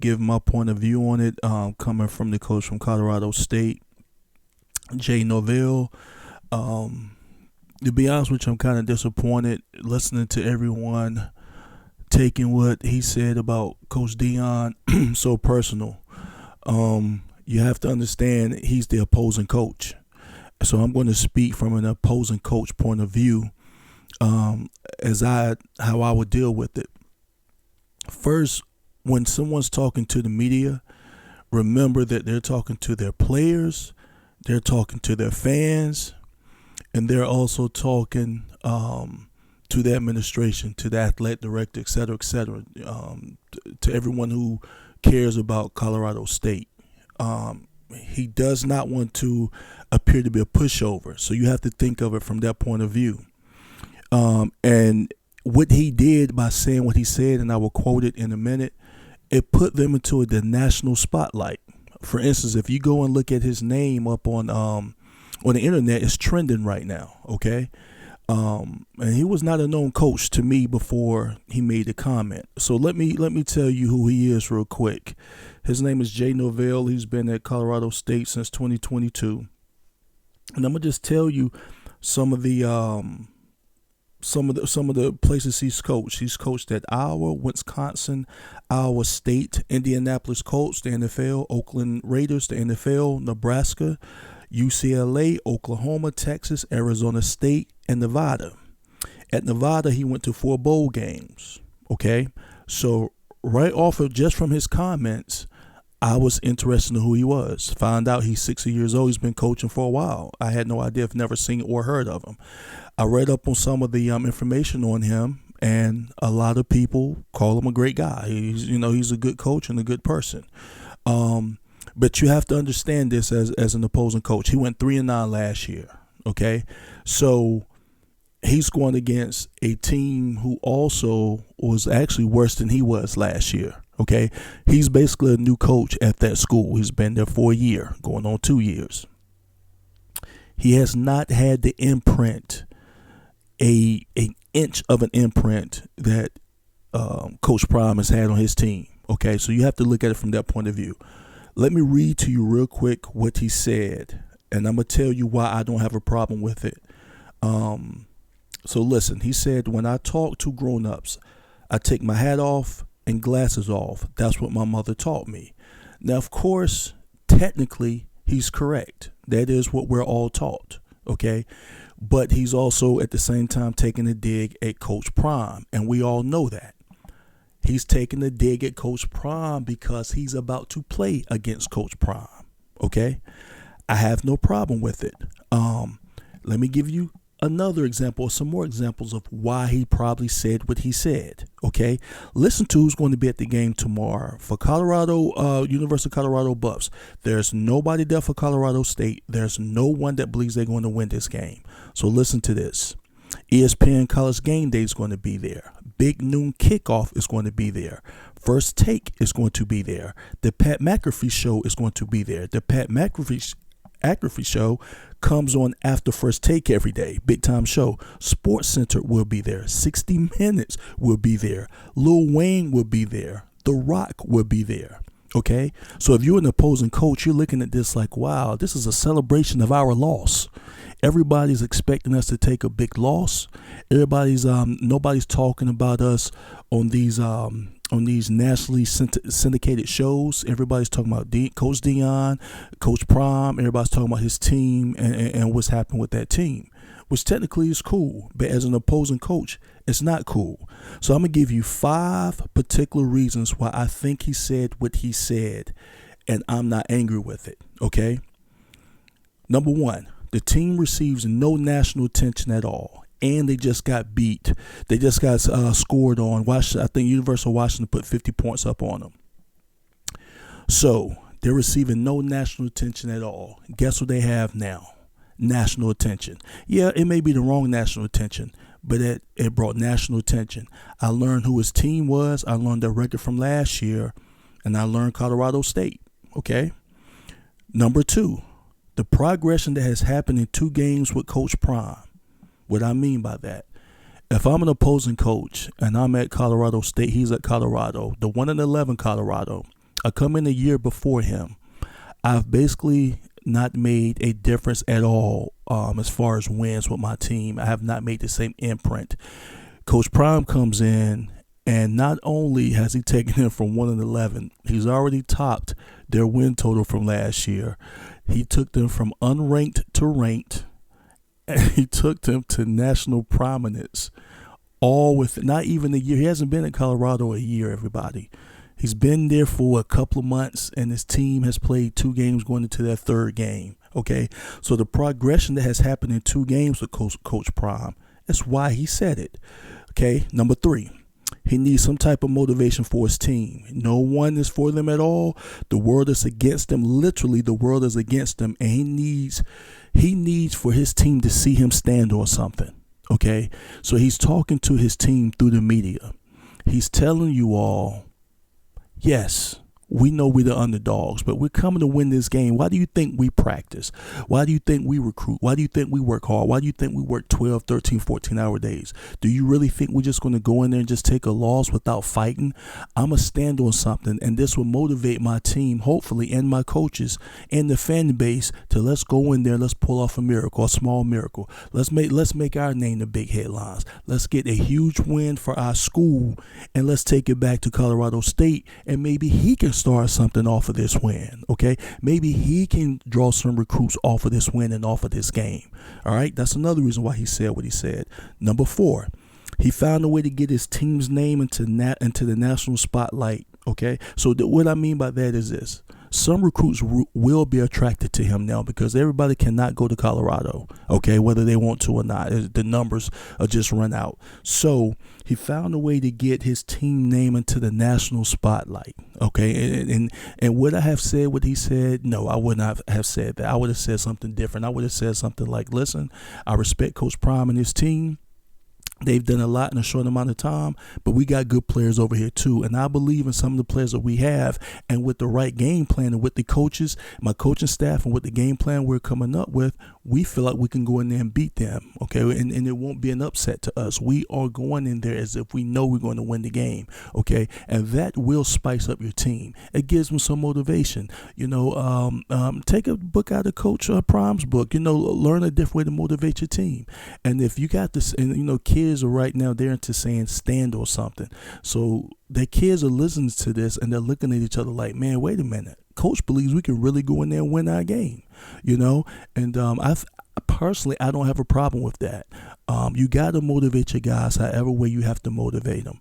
give my point of view on it, coming from the coach from Colorado State, Jay Norvell. Um, to be honest with you, I'm kind of disappointed listening to everyone taking what he said about Coach Dion so personal. You have to understand he's the opposing coach. So I'm going to speak from an opposing coach point of view, as how I would deal with it. First, when someone's talking to the media, remember that they're talking to their players, they're talking to their fans, and they're also talking to the administration, to the athletic director, et cetera, to everyone who cares about Colorado State. He does not want to appear to be a pushover, so you have to think of it from that point of view. And what he did by saying what he said, and I will quote it in a minute, it put them into the national spotlight. For instance, if you go and look at his name up on the internet, it's trending right now. Okay, and he was not a known coach to me before he made the comment. So let me tell you who he is real quick. His name is Jay Norvell. He's been at Colorado State since 2022, and I'm gonna just tell you some of the places he's coached. He's coached at Iowa, Wisconsin, Iowa State, Indianapolis Colts, the NFL, Oakland Raiders, the NFL, Nebraska, UCLA, Oklahoma, Texas, Arizona State, and Nevada. At Nevada, he went to 4 bowl games. Okay, so right off of just from his comments, I was interested in who he was. Found out he's 60 years old. He's been coaching for a while. I had no idea. I've never seen or heard of him. I read up on some of the information on him, and a lot of people call him a great guy. He's a good coach and a good person. But you have to understand this as an opposing coach. He went 3-9 last year. Okay, so he's going against a team who also was actually worse than he was last year. Okay, he's basically a new coach at that school. He's been there for a year, going on 2 years. He has not had the imprint, an inch of an imprint that Coach Prime has had on his team. Okay, so you have to look at it from that point of view. Let me read to you real quick what he said, and I'm going to tell you why I don't have a problem with it. So listen, he said, when I talk to grown-ups, I take my hat off and glasses off. That's what my mother taught me. Now, of course, technically, he's correct. That is what we're all taught, okay? But he's also, at the same time, taking a dig at Coach Prime, and we all know that. He's taking a dig at Coach Prime because he's about to play against Coach Prime, okay? I have no problem with it. Let me give you another example, or some more examples of why he probably said what he said. Okay, listen to who's going to be at the game tomorrow for Colorado, University of Colorado Buffs. There's nobody there for Colorado State. There's no one that believes they're going to win this game. So listen to this. ESPN College Game Day is going to be there. Big Noon Kickoff is going to be there. First Take is going to be there. The Pat McAfee Show is going to be there. The Pat McAfee Show comes on after First Take every day. Big time show. Sports Center will be there. 60 Minutes will be there. Lil Wayne will be there. The Rock will be there. Okay, so if you're an opposing coach, you're looking at this like, wow, this is a celebration of our loss. Everybody's expecting us to take a big loss. Nobody's talking about us on these nationally syndicated shows. Everybody's talking about Coach Dion, Coach Prime. Everybody's talking about his team and what's happened with that team, which technically is cool. But as an opposing coach, it's not cool. So I'm going to give you 5 particular reasons why I think he said what he said, and I'm not angry with it, okay? Number 1, the team receives no national attention at all. And they just got beat. They just got scored on. I think University of Washington put 50 points up on them. So they're receiving no national attention at all. Guess what they have now? National attention. Yeah, it may be the wrong national attention, but it brought national attention. I learned who his team was. I learned their record from last year, and I learned Colorado State. Okay. Number 2, the progression that has happened in 2 games with Coach Prime. What I mean by that, if I'm an opposing coach and I'm at Colorado State, he's at Colorado, the 1-11 Colorado, I come in a year before him. I've basically not made a difference at all as far as wins with my team. I have not made the same imprint. Coach Prime comes in, and not only has he taken them from 1-11, he's already topped their win total from last year. He took them from unranked to ranked, and he took them to national prominence, all with not even a year. He hasn't been in Colorado a year, everybody. He's been there for a couple of months, and his team has played 2 games going into their 3rd game. Okay, so the progression that has happened in 2 games with Coach Prime, that's why he said it. Okay, number 3, he needs some type of motivation for his team. No one is for them at all. The world is against them. Literally, the world is against them, and he needs for his team to see him stand on something. Okay, so he's talking to his team through the media. He's telling you all, yes, we know we're the underdogs, but we're coming to win this game. Why do you think we practice? Why do you think we recruit? Why do you think we work hard? Why do you think we work 12, 13, 14-hour days? Do you really think we're just going to go in there and just take a loss without fighting? I'm going to stand on something, and this will motivate my team, hopefully, and my coaches and the fan base to let's go in there and let's pull off a miracle, a small miracle. Let's make our name the big headlines. Let's get a huge win for our school, and let's take it back to Colorado State, and maybe he can start something off of this win, okay? Maybe he can draw some recruits off of this win and off of this game, all right? That's another reason why he said what he said. Number 4, he found a way to get his team's name into the national spotlight, okay? So what I mean by that is this. Some recruits will be attracted to him now because everybody cannot go to Colorado, okay, whether they want to or not. The numbers are just run out. So he found a way to get his team name into the national spotlight, okay? And would I have said what he said? No, I would not have said that. I would have said something different. I would have said something like, listen, I respect Coach Prime and his team. They've done a lot in a short amount of time, but we got good players over here too. And I believe in some of the players that we have, and with the right game plan and with the coaches, my coaching staff, and with the game plan we're coming up with, we feel like we can go in there and beat them, okay? And it won't be an upset to us. We are going in there as if we know we're going to win the game, okay? And that will spice up your team. It gives them some motivation. You know, take a book out of Coach Prime's book. You know, learn a different way to motivate your team. And if you got this, and you know, kids are right now, they're into saying stand or something. So their kids are listening to this, and they're looking at each other like, man, wait a minute. Coach believes we can really go in there and win our game, you know? And personally, I don't have a problem with that. You got to motivate your guys however way you have to motivate them.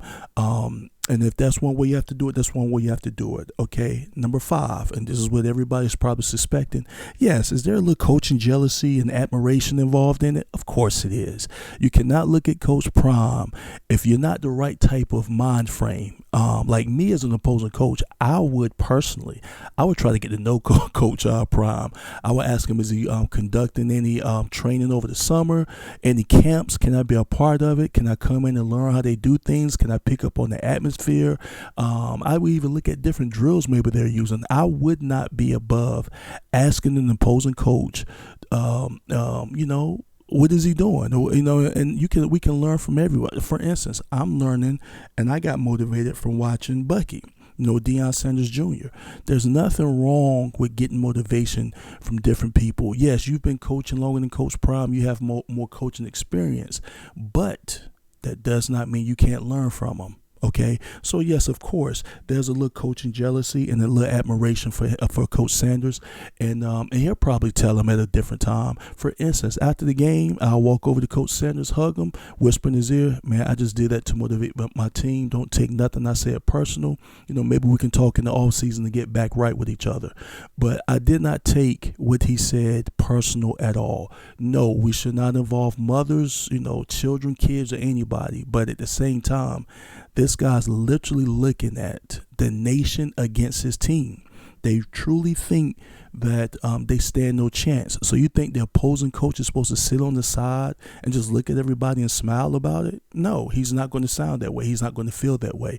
And if that's one way you have to do it, that's one way you have to do it, okay? Number 5, and this is what everybody's probably suspecting. Yes, is there a little coaching jealousy and admiration involved in it? Of course it is. You cannot look at Coach Prime if you're not the right type of mind frame. Like me as an opposing coach, I would try to get to know Coach Prime. I would ask him, is he conducting any training over the summer, any camps? Can I be a part of it? Can I come in and learn how they do things? Can I pick up on the atmosphere? I would even look at different drills maybe they're using. I would not be above asking an opposing coach, you know, what is he doing? You know, and we can learn from everyone. For instance, I'm learning, and I got motivated from watching Bucky. You know, Deion Sanders Jr. There's nothing wrong with getting motivation from different people. Yes, you've been coaching longer than Coach Prime. You have more coaching experience, but that does not mean you can't learn from them. Okay, so yes, of course, there's a little coaching jealousy and a little admiration for Coach Sanders, and he'll probably tell him at a different time. For instance, after the game, I'll walk over to Coach Sanders, hug him, whisper in his ear, man, I just did that to motivate my team. Don't take nothing I say it personal. You know, maybe we can talk in the off season to get back right with each other. But I did not take what he said personal at all. No, we should not involve mothers, you know, children, kids, or anybody. But at the same time, this guy's literally looking at the nation against his team. They truly think that they stand no chance. So you think the opposing coach is supposed to sit on the side and just look at everybody and smile about it? No, he's not going to sound that way. He's not going to feel that way.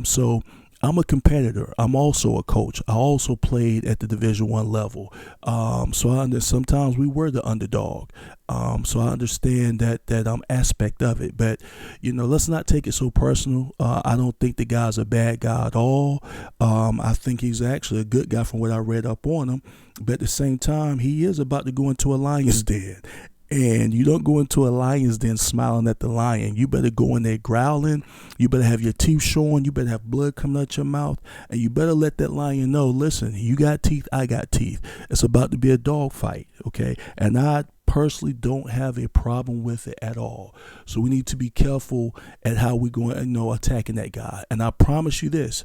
So I'm a competitor. I'm also a coach. I also played at the Division I level. So I understand sometimes we were the underdog. So I understand that aspect of it. But let's not take it so personal. I don't think the guy's a bad guy at all. I think he's actually a good guy from what I read up on him. But at the same time, he is about to go into a lion's den. And you don't go into a lion's den smiling at the lion. You better go in there growling. You better have your teeth showing. You better have blood coming out your mouth. And you better let that lion know, listen, you got teeth, I got teeth. It's about to be a dog fight, okay? And I personally don't have a problem with it at all. So we need to be careful at how we're going, attacking that guy. And I promise you this.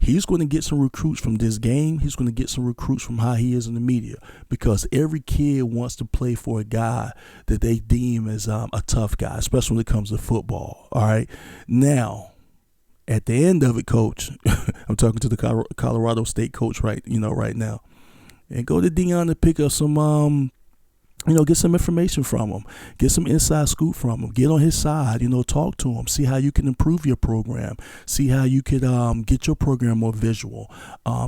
He's going to get some recruits from this game. He's going to get some recruits from how he is in the media, because every kid wants to play for a guy that they deem as a tough guy, especially when it comes to football. All right. Now, at the end of it, Coach, I'm talking to the Colorado State coach right now, and go to Deion to pick up some get some information from him, get some inside scoop from him, get on his side, talk to him, see how you can improve your program, see how you could get your program more visual,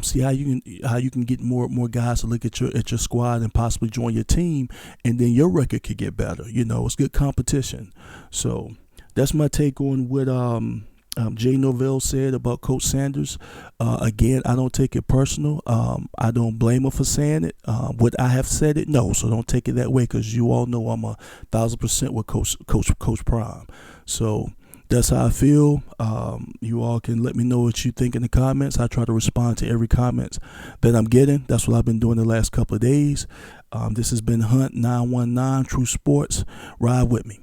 see how you can get more guys to look at your squad and possibly join your team, and then your record could get better. It's good competition. So that's my take on what Jay Norvell said about Coach Sanders. Again, I don't take it personal. I don't blame him for saying it. Would I have said it? No. So don't take it that way, because you all know I'm 1,000% with Coach Prime. So that's how I feel. You all can let me know what you think in the comments. I try to respond to every comment that I'm getting. That's what I've been doing the last couple of days. This has been Hunt 919 True Sports. Ride with me.